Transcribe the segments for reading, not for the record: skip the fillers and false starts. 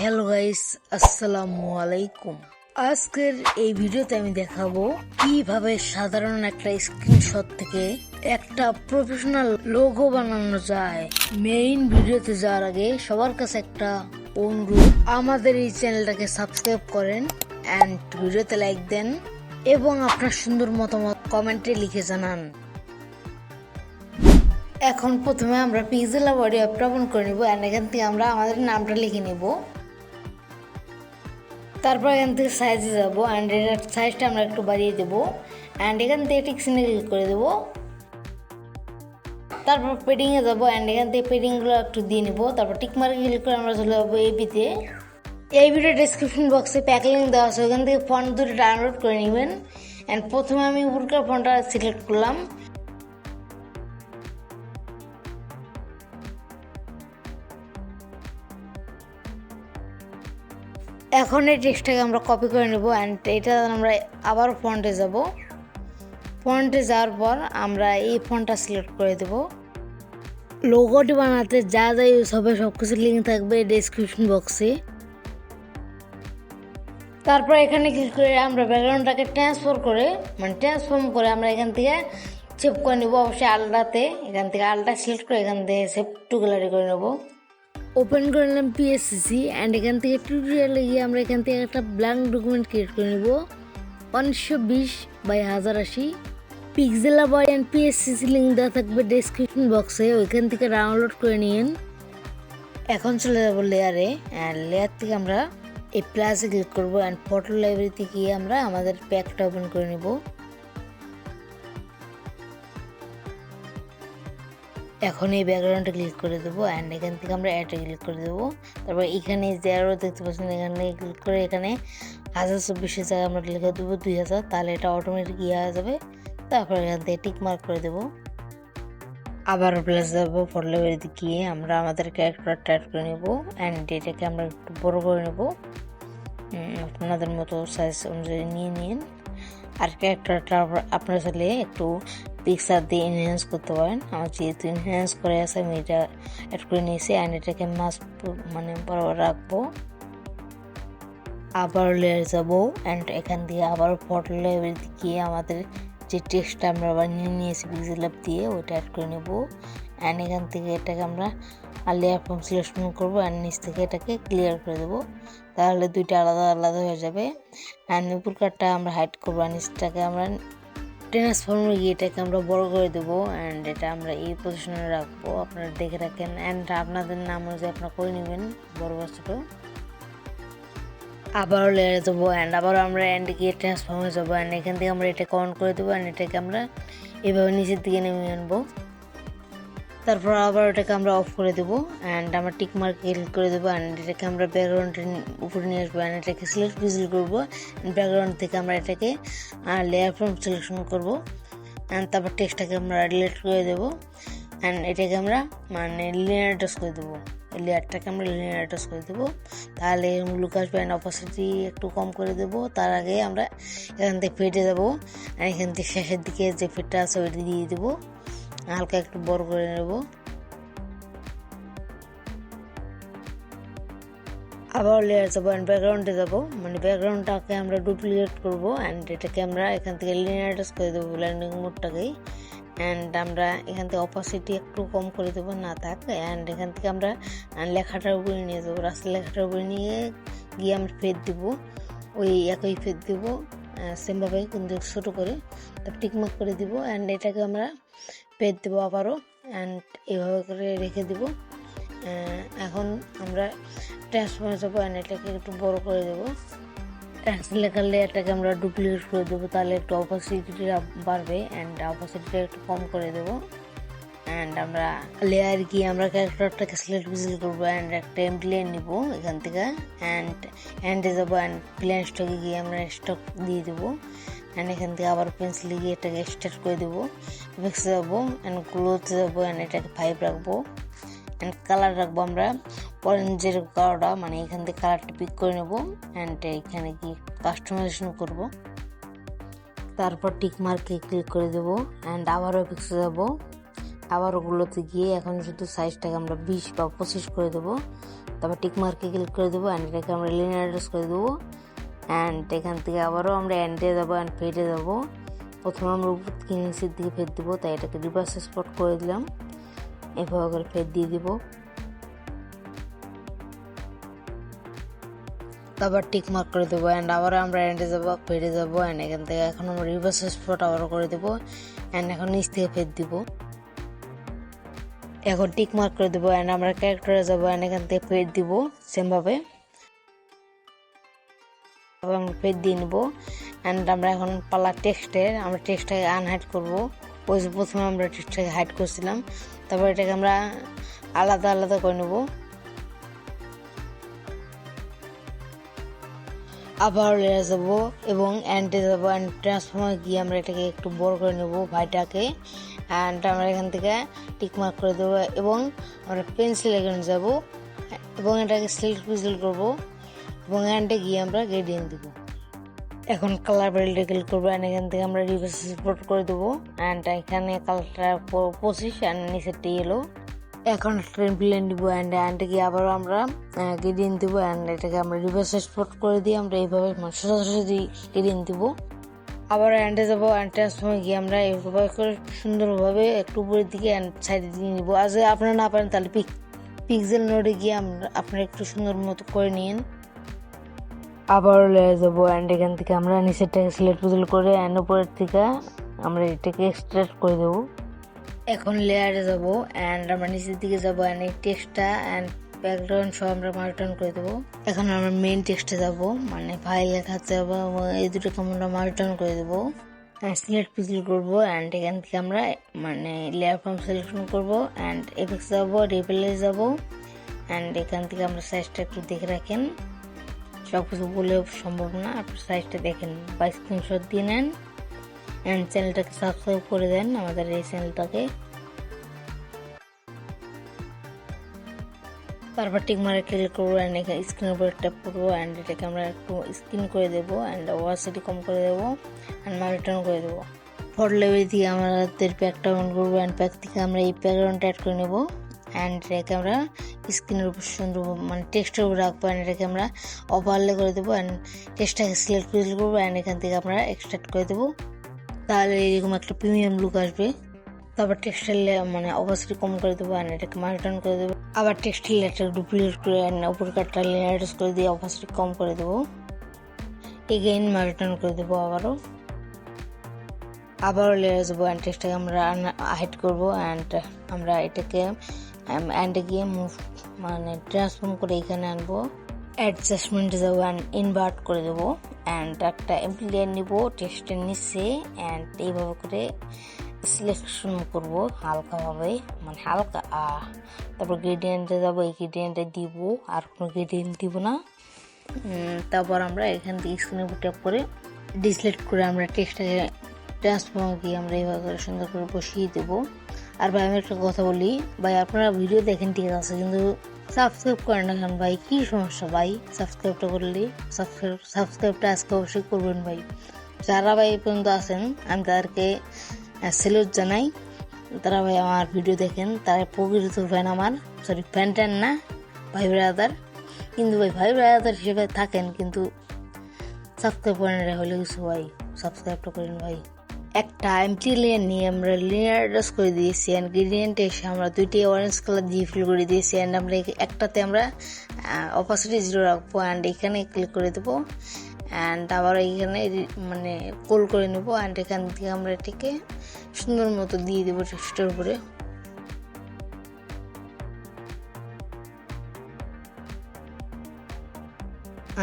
Hello guys, আসসালামু আলাইকুম। আজকের এই ভিডিওতে আমি দেখাবো কিভাবে সাধারণ একটা স্ক্রিনশট থেকে একটা প্রফেশনাল লোগো বানানো যায়। মেইন ভিডিওতে যাওয়ার আগে সবার কাছে একটা অনুরোধ, আমাদের এই চ্যানেলটাকে সাবস্ক্রাইব করেন এন্ড ভিডিওতে লাইক দেন এবং আপনার সুন্দর মতামত কমেন্টে লিখে জানান। এখন প্রথমে আমরা Pixellab YD অ্যাপটা ওপেন করে নিব এন্ড এখান থেকে আমরা আমাদের নামটা লিখে নিব। তারপর এখান থেকে সাইজে যাব এন্ড এর সাইজটা আমরা একটু বাড়িয়ে দেব এন্ড এখান থেকে টিক চিহ্নে ক্লিক করে দেব। তারপর পেডিং এ যাব এন্ড এখান থেকে পেডিং গুলো একটু দিয়ে নিব। তারপর টিক মার্কে ক্লিক করে আমরা চলে যাব এবিতে। এই ভিডিও ডেসক্রিপশন বক্সে প্যাক লিংক দেওয়া আছে, ওখান থেকে ফন্ট দুটো ডাউনলোড করে নেবেন এন্ড প্রথমে আমি উপরকার ফন্টটা সিলেক্ট করলাম। এখন এই টেক্সটটাকে আমরা কপি করে নেব এন্ড এটা আমরা আবার ফন্টে যাব। ফন্টে যাওয়ার পর আমরা এই ফন্টটা সিলেক্ট করে দেব। লোগোটি বানাতে যা যা ইউজ হবে সবকিছু লিঙ্ক থাকবে ডেসক্রিপশন বক্সে। তারপর এখানে ক্লিক করে আমরা ব্যাকগ্রাউন্ডটাকে ট্রান্সফর্ম করে আমরা এখান থেকে সেভ করে নেব। অবশ্যই আলটাতে এখান থেকে আলটা সিলেক্ট করে এখান থেকে সেভ টু গ্যালারি করে নেব। ওপেন করে নিলাম Pscc এন্ড এখান থেকে টিউটোরিয়ালে গিয়ে আমরা এখান থেকে একটা ব্ল্যাঙ্ক ডকুমেন্ট ক্রিয়েট করে নেব 1920x1080। Pixellab YD and Pscc link দেওয়া থাকবে ডেসক্রিপশন বক্সে, ওইখান থেকে ডাউনলোড করে নিন। এখন চলে যাব লেয়ারে এন্ড লেয়ার থেকে আমরা এই প্লাসে ক্লিক করব এন্ড ফটো লাইব্রেরিতে গিয়ে আমরা আমাদের প্যাকটা ওপেন করে নেব। এখন এই ব্যাকগ্রাউন্ডে ক্লিক করে দেবো এন্ড এখান থেকে আমরা অ্যাডে ক্লিক করে দেবো। তারপর এখানে যে আরও দেখতে পাচ্ছেন এখানে ক্লিক করে এখানে 1024 জায়গায় আমরা লিখে দেবো 2000, তাহলে এটা অটোমেটিক ইয়ে হয়ে যাবে। তারপর এখান থেকে টিক মার্ক করে দেবো। আবার প্লাস যাবো, ফটো লাইব্রেরিতে গিয়ে আমরা আমাদের ক্যারেক্টারটা অ্যাড করে নেব এন্ড এটাকে আমরা একটু বড় করে নেব, আপনাদের মতো সাইজ অনুযায়ী নিয়ে নিন। আর ক্যারেক্টারটা আপনারা চাইলে একটু পিকচার দিয়ে এনহ্যান্স করতে পারেন। আমার যেহেতু এনহ্যান্স করে আছে আমি এটা অ্যাড করে নিয়েছি অ্যান্ড এটাকে বরাবর রাখবো। আবার লেয়ার যাবো অ্যান্ড এখান দিয়ে আবার ফটো লাইব্রেরিতে গিয়ে আমাদের যে টেক্সটটা আমরা বানিয়ে নিয়েছি Pixellab দিয়ে ওইটা অ্যাড করে নেব অ্যান্ড এখান থেকে এটাকে আমরা লেয়ার ফর্ম সিলেকশন করবো অ্যান্ড নিচ থেকে এটাকে ক্লিয়ার করে দেবো, তাহলে দুইটা আলাদা আলাদা হয়ে যাবে। অ্যান্ড উপর কাটটা আমরা হাইড করবো আর নিচটাকে আমরা ট্রান্সফর্মে গিয়ে এটাকে আমরা বড় করে দেবো অ্যান্ড এটা আমরা এই পজিশনে রাখবো। আপনারা দেখে রাখেন অ্যান্ড আপনাদের নাম অনুযায়ী আপনারা করে নেবেন বড় বা ছোটো। আবারও লেয়ারে যাবো অ্যান্ড আবার আমরা এন্ডে গিয়ে ট্রান্সফর্মে যাবো অ্যান্ড এখান থেকে আমরা এটাকে অন করে দেবো অ্যান্ড এটাকে আমরা এইভাবে নিচের দিকে নেমে আনবো। তারপর আবার এটাকে আমরা অফ করে দেবো অ্যান্ড আমরা টিক মার্ক ক্লিক করে দেবো অ্যান্ড এটাকে আমরা ব্যাকগ্রাউন্ডের উপরে নিয়ে আসবো অ্যান্ড এটাকে সিলেক্ট ভিজিল করবো। ব্যাকগ্রাউন্ড থেকে আমরা এটাকে লেয়ার ফর্ম সিলেকশন করবো অ্যান্ড তারপর টেক্সটটাকে আমরা ডিলিট করে দেবো অ্যান্ড এটাকে আমরা লিনিয়ার টাচ করে দেবো। লেয়ারটাকে আমরা লিনিয়ার টাচ করে দেবো, তাহলে লুক আসবে অ্যান্ড অপাসিটি একটু কম করে দেবো। তার আগে আমরা এখান থেকে ফেটে যাবো আর এখান থেকে শেষের দিকে যে ফেটটা আছে ওইটা দিয়ে দেবো, হালকা একটু বড় করে নেব। আবার লেয়ার যাবো অ্যান্ড ব্যাকগ্রাউন্ডে যাবো, ব্যাকগ্রাউন্ডটাকে আমরা ডুপ্লিকেট করবো অ্যান্ড এটাকে আমরা এখান থেকে লিনিয়ার টাচ করে দেবো ব্লেন্ডিং মোডটাকেই অ্যান্ড আমরা এখান থেকে অপাসিটি একটু কম করে দেবো না থাক অ্যান্ড এখান থেকে আমরা লেখাটার উপরে নিয়ে যাবো। রাস্তার লেখাটার উপরে নিয়ে গিয়ে আমরা ফেদ দেবো, ওই একই ফেদ দেবো সেমভাবে কিন্তু ছোটো করে, তারপর টিকমার্ক করে দেবো অ্যান্ড এটাকে আমরা ফেদ দেবো আবারও অ্যান্ড এইভাবে করে রেখে দেবো। এখন আমরা ট্রান্সফর্মে যাবো অ্যান্ড এটাকে একটু বড় করে দেবো। লেখার লেয়ারটাকে আমরা ডুপ্লিকেট করে দেবো, তাহলে একটু অপাসিটিটা বাড়বে অ্যান্ড অপাসিটিটা একটু কম করে দেবো অ্যান্ড আমরা লেয়ার গিয়ে আমরা ক্যারেক্টারটাকে সিলেক্ট ভিজিল করবো অ্যান্ড একটা এমটি লেয়ার নিবো এখান থেকে অ্যান্ডে যাবো অ্যান্ড প্লেন স্টকে গিয়ে আমরা স্টক দিয়ে দেবো অ্যান্ড এখান থেকে আবার পেন্সিলে গিয়ে এটাকে স্টার্ট করে দেবো। এফেক্টসে যাবো অ্যান্ড গ্লোতে যাবো অ্যান্ড এটাকে 5 রাখবো অ্যান্ড কালার রাখবো আমরা অরেঞ্জের কালারটা, এখান থেকে কালারটা পিক করে নেবো অ্যান্ড এখানে কি কাস্টমাইজেশন করবো। তারপর টিক মার্কে ক্লিক করে দেবো অ্যান্ড আবারও এফেক্টসে যাবো আবার ওগুলোতে গিয়ে এখন শুধু সাইজটাকে আমরা 20 বা 25 করে দেবো। তারপর টিক মার্কে ক্লিক করে দেবো অ্যান্ড এটাকে আমরা লিনিয়ার অ্যাড্রেস করে দেবো। অ্যান্ড এখান থেকে আবারও আমরা এন্ডে যাবো অ্যান্ড ফেডে যাবো। প্রথমে আমরা উপর থেকে নিচের দিকে ফেদ দেবো, তাই এটাকে রিভার্স স্পট করে দিলাম। এভাবে করে ফেদ দিয়ে দিব। তারপর টিক মার্ক করে দেবো অ্যান্ড আবার আমরা এন্ডে যাবো, ফেডে যাবো অ্যান্ড এখান থেকে এখন আমরা রিভার্স স্পট আবারও করে দেবো অ্যান্ড এখন নিচ থেকে ফেদ দিব। এখন টিক মার্ক করে দেবো অ্যান্ড আমরা ক্যারেক্টারে যাবো অ্যান্ড এখান থেকে ফেড দিব সেমভাবে। আমরা ফেড দিয়ে নিবো অ্যান্ড আমরা এখন পালা টেক্সটের আমরা টেক্সটটাকে আনহাইড করবো। ওই যে প্রথমে আমরা টেক্সটটাকে হাইড করছিলাম, তারপর এটাকে আমরা আলাদা আলাদা করে নেবো। আবার লেয়ার যাবো এবং অ্যান্ডে যাবো অ্যান্ড ট্রান্সফর্মে গিয়ে আমরা এটাকে একটু বড় করে নেবো ভাইটাকে। অ্যান্ড আমরা এখান থেকে টিক মার্ক করে দেবো এবং আমরা পেন্সিল এখানে যাবো এবং এটাকে সিলেক্ট পিক্সেল করবো এবং অ্যান্ডে গিয়ে আমরা গ্রেডিয়েন্ট দিব। এখন কালার প্যালেটে ক্লিক করবো অ্যান্ড এখান থেকে আমরা রিভার্স স্পট করে দেবো অ্যান্ড এখানে কালারটা 25 অ্যান্ড নিচেরটা ইয়েলো। এখন ট্রেন প্লেন দিব অ্যান্ড অ্যান্ডে গিয়ে আবারও আমরা গ্রেডিয়েন্ট দিব অ্যান্ড এটাকে আমরা রিভার্স স্পট করে দিয়ে আমরা এইভাবে সোজাসুজি গ্রেডিয়েন্ট দিব। আবার অ্যান্ডে যাবো অ্যান্ড ট্রান্সফর্মে গিয়ে আমরা এইভাবে করে সুন্দরভাবে একটু উপরের দিকে অ্যান্ড সাইডে দিয়ে নিব। আর যদি আপনারা না পারেন তাহলে পিক্সেল নোডে গিয়ে আপনারা একটু সুন্দর মতো করে নিন। আবারও লেয়ার যাবো অ্যান্ড এখান থেকে আমরা নিচেরটাকে সিলেক্ট পিক্সেল করে অ্যান্ড উপরের থেকে আমরা এটাকে এক্সট্রাক্ট করে দেবো। এখন লেয়ারে যাবো অ্যান্ড আমরা নিচের দিকে যাবো অ্যান্ড এই টেক্সটটা অ্যান্ড ব্যাকগ্রাউন্ড সব আমরা মার্কডাউন করে দেবো। এখন আমরা মেইন টেক্সটে যাবো, মানে ফাইল লেখাতে যাবো এবং এই দুটোকে আমরা মার্কডাউন করে দেবো। সিলেক্ট পিক্সেল করবো অ্যান্ড এখান থেকে আমরা মানে লেয়ার ফর্ম সিলেকশন করবো অ্যান্ড এফেক্টস যাবো, রিপেলে যাবো অ্যান্ড এখান থেকে আমরা সাইজটা একটু দেখে রাখেন। সব কিছু বলে সম্ভব না, আপনার সাইজটা দেখেন বা স্ক্রিনশট দিয়ে নেন অ্যান্ড চ্যানেলটাকে সাবস্ক্রাইব করে দেন আমাদের এই চ্যানেলটাকে। তারপর টিক মার্কে ক্লিক করবো অ্যান্ড এখানে স্ক্রিনের উপরে ট্যাপ করবো অ্যান্ড এটাকে আমরা একটু স্ক্রিন করে দেবো অ্যান্ড ওয়াসিটি কম করে দেবো অ্যান্ড মার্কডাউন করে দেবো। ফটো লেভেল থেকে আমাদের প্যাকটা অন করবো অ্যান্ড প্যাক থেকে আমরা এই ব্যাকগ্রাউন্ডটা অ্যাড করে নেবো অ্যান্ড এটাকে আমরা স্ক্রিনের উপর সুন্দর মানে টেক্সটের উপর রাখবো অ্যান্ড এটাকে আমরা ওভারলে করে দেবো অ্যান্ড টেক্সটটাকে সিলেক্ট করবো অ্যান্ড এখান থেকে আমরা এক্সট্রাক্ট করে দেবো। তাহলে এরকম একটা প্রিমিয়াম লুক আসবে। তারপর টেক্সটাইল মানে অবশ্যই কম করে দেবো অ্যান্ড এটাকে মার্কডাউন করে দেবো। আবার টেক্সটাইল লেয়ারটাকে ডুপ্লিকেট করে উপর কাটটা লেয়ার করে দিয়ে অবশ্যই কম করে দেবো। এগেইন মার্কডাউন করে দেবো আবারও লেয়ার যাবো অ্যান্ড টেক্সটটাকে আমরা হাইড করবো অ্যান্ড আমরা এটাকে অ্যান্ডে গিয়ে মুভ মানে ট্রান্সফর্ম করে এখানে আনবো। অ্যাডজাস্টমেন্টে যাবো অ্যান্ড ইনভার্ট করে দেবো অ্যান্ড একটা এমপ্লি লেয়ার নিবো টেক্সটের নিচে অ্যান্ড এইভাবে করে সিলেকশন করব হালকাভাবে, মানে হালকা। তারপর গ্রেডিয়েন্টে যাবো, এই গ্রেডিয়েন্টে দিব আর কোনো গ্রেডিয়েন্ট দিব না। তারপর আমরা এখান থেকে স্ক্রিনের উপর ট্যাপ করে ডিসলেক্ট করে আমরা টেক্সটটাকে ট্রান্সফর্ম গিয়ে আমরা এইভাবে করে সুন্দর করে বসিয়ে দেবো। আর ভাই আমি একটা কথা বলি, ভাই আপনারা ভিডিও দেখেন ঠিক আছে কিন্তু সাবস্ক্রাইব করেন না কেন ভাই? কী সমস্যা ভাই? সাবস্ক্রাইবটা করলে সাবস্ক্রাইবটা আজকে অবশ্যই করবেন ভাই। যারা ভাই এই পর্যন্ত আছেন আমি তাদেরকে স্যালুট জানাই। তারা ভাই আমার ভিডিও দেখেন, তারা প্রকৃত ফ্যান আমার, সরি ফ্যান ট্যান না, ভাই ব্রাদার। কিন্তু ভাই ব্রাদার হিসেবে থাকেন কিন্তু সাবস্ক্রাইব করেন হলে কিছু ভাই, সাবস্ক্রাইবটা করেন ভাই। একটা এমটি লেয়ার নিয়ে আমরা লিনিয়ার অ্যাড্রেস করে দিয়েছি অ্যান্ড গ্রেডিয়েন্টে এসে আমরা দুইটি অরেঞ্জ কালার দিয়ে ফিল করে দিয়েছি অ্যান্ড আমরা একটাতে আমরা অপাসিটি 0 রাখবো অ্যান্ড এখানে ক্লিক করে দেবো অ্যান্ড আবার এইখানে মানে কোল করে নেবো অ্যান্ড এখান থেকে আমরা এটাকে সুন্দর মতো দিয়ে দেবো টেক্সটের উপরে।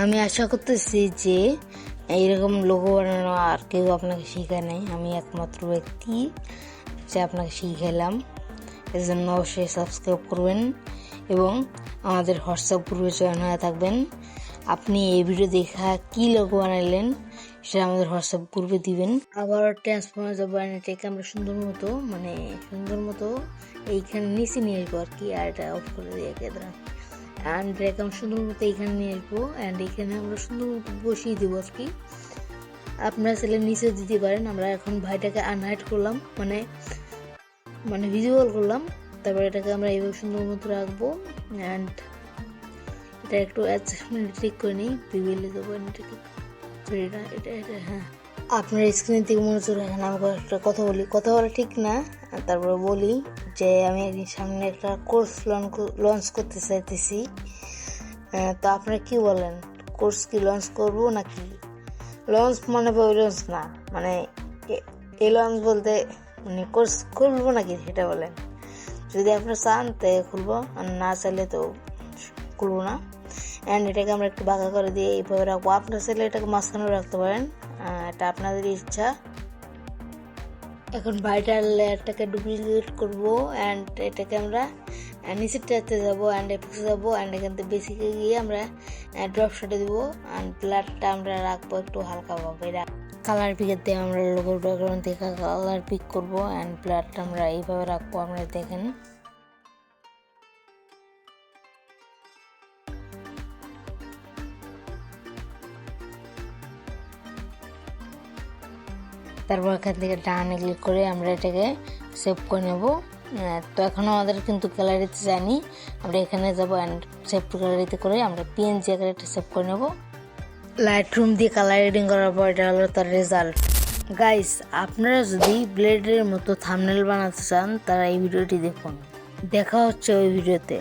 আমি আশা করতেছি যে এইরকম লোগো বানানো আর কেউ আপনাকে শেখায় নাই, আমি একমাত্র ব্যক্তি যে আপনাকে শিখাইলাম। এর জন্য অবশ্যই সাবস্ক্রাইব করবেন এবং আমাদের হোয়াটসঅ্যাপ গ্রুপে জয়েন হয়ে থাকবেন। আপনি এই ভিডিও দেখা কি লোগো বানাইলেন সেটা আমাদের হোয়াটসঅ্যাপ গ্রুপে দিবেন। আবার ট্রান্সফর্মার যাবো এটাকে আমরা সুন্দর মতো এইখানে নিচে নিয়ে আসবো আর কি, আর এটা অফ করে দিয়ে কেদরা অ্যান্ড এটাকে আমরা সুন্দর মতো এইখানে নিয়ে আসবো অ্যান্ড এখানে আমরা সুন্দর মতো বসিয়ে দেবো আর কি। আপনারা চাইলে নিচে দিতে পারেন। আমরা এখন ভাইটাকে আনহাইড করলাম, মানে মানে ভিজুয়াল করলাম। তারপর এটাকে আমরা এইভাবে সুন্দর মতো রাখবো অ্যান্ড এটা একটু অ্যাডজাস্টমেন্ট ঠিক করে নিই, বিবিলে দেবো এটাকে। এটা হ্যাঁ, আপনার স্ক্রিন থেকে মনোযোগ রাখেন, আমি একটা কথা বলি, কথা বলা ঠিক না, তারপরে বলি যে আমি একদিন সামনে একটা কোর্স লঞ্চ করতে চাইতেছি। তো আপনারা কি বলেন, কোর্স কি লঞ্চ করবো নাকি? লঞ্চ মানে লঞ্চ না, মানে এই লঞ্চ বলতে মানে কোর্স খুলবো নাকি সেটা বলেন। যদি আপনারা চান তো খুলবো, আর না চাইলে তো খুলবো না। অ্যান্ড এটাকে আমরা একটু বাঁকা করে দিয়ে এইভাবে রাখবো। আপনারা চাইলে এটাকে মাঝখানেও রাখতে পারেন, এটা আপনাদের ইচ্ছা। এখন ভাইটাল লেয়ারটাকে ডুপ্লিকেট করবো অ্যান্ড এটাকে আমরা নিচেরটাতে যাবো অ্যান্ড এফেক্টে যাবো অ্যান্ড এখান থেকে বেসিকে গিয়ে আমরা ড্রপ শটে দেবো অ্যান্ড ব্লাডটা আমরা রাখবো একটু হালকাভাবে। কালার পিকের দিয়ে আমরা লোগোর ব্যাকগ্রাউন্ড থেকে কালার পিক করবো অ্যান্ড ব্লাডটা আমরা এইভাবে রাখবো, আপনারা দেখেন। তারপর এখান থেকে ডানে ক্লিক করে আমরা এটাকে সেভ করে নেব। তো এখন আমাদের কিন্তু গ্যালারিতে জানি, আমরা এখানে যাবো অ্যান্ড সেভ টু গ্যালারিতে করে আমরা পিএনজি আকারে একটা সেভ করে নেব। লাইট রুম দিয়ে কালার এডিটিং করার পর এটা হলো তার রেজাল্ট। গাইস, আপনারা যদি ব্লেডের মতো থাম্বনেল বানাতে চান তারা এই ভিডিওটি দেখুন। দেখা হচ্ছে ওই ভিডিওতে।